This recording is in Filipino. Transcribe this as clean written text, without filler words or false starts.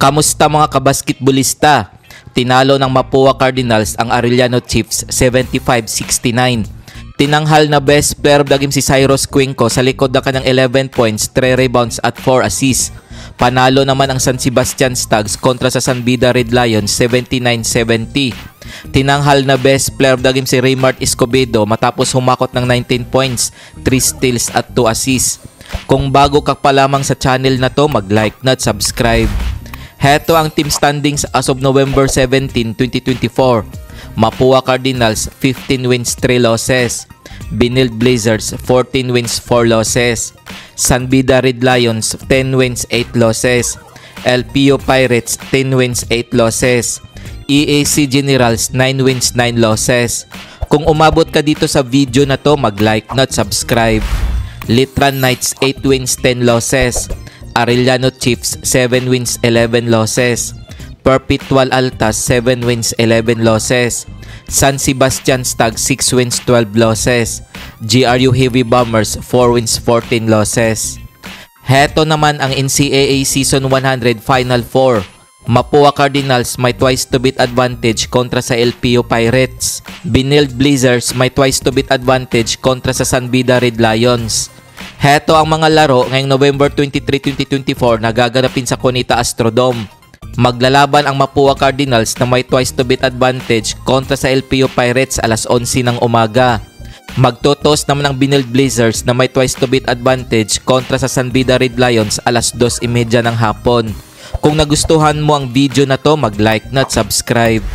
Kamusta mga kabasketbolista? Tinalo ng Mapua Cardinals ang Arellano Chiefs 75-69. Tinanghal na best player of the game si Cyrus Cuenco sa likod na kanyang 11 points, 3 rebounds at 4 assists. Panalo naman ang San Sebastian Stags kontra sa San Beda Red Lions 79-70. Tinanghal na best player of the game si Raymart Escobedo matapos humakot ng 19 points, 3 steals at 2 assists. Kung bago ka pa lamang sa channel na to, mag-like na at subscribe. Heto ang team standings as of November 17, 2024. Mapua Cardinals 15 wins 3 losses. Benilde Blazers 14 wins 4 losses. San Beda Red Lions 10 wins 8 losses. LPO Pirates 10 wins 8 losses. EAC Generals 9 wins 9 losses. Kung umabot ka dito sa video na to, mag-like na at subscribe. Litran Knights 8 wins 10 losses. Arellano Chiefs 7 wins 11 losses. Perpetual Altas 7 wins 11 losses. San Sebastian Stag 6 wins 12 losses. GRU Heavy Bombers 4 wins 14 losses. Heto naman ang NCAA Season 100 Final 4. Mapua Cardinals may twice to beat advantage kontra sa LPO Pirates. Benilde Blazers may twice to beat advantage kontra sa San Beda Red Lions. Heto ang mga laro ngayong November 23, 2024 na gaganapin sa Cunita Astrodome. Maglalaban ang Mapua Cardinals na may twice to beat advantage kontra sa LPO Pirates alas 11 ng umaga. Magtotos naman ang Benilde Blazers na may twice to beat advantage kontra sa San Beda Red Lions alas 2:30 ng hapon. Kung nagustuhan mo ang video na to, mag-like na at subscribe.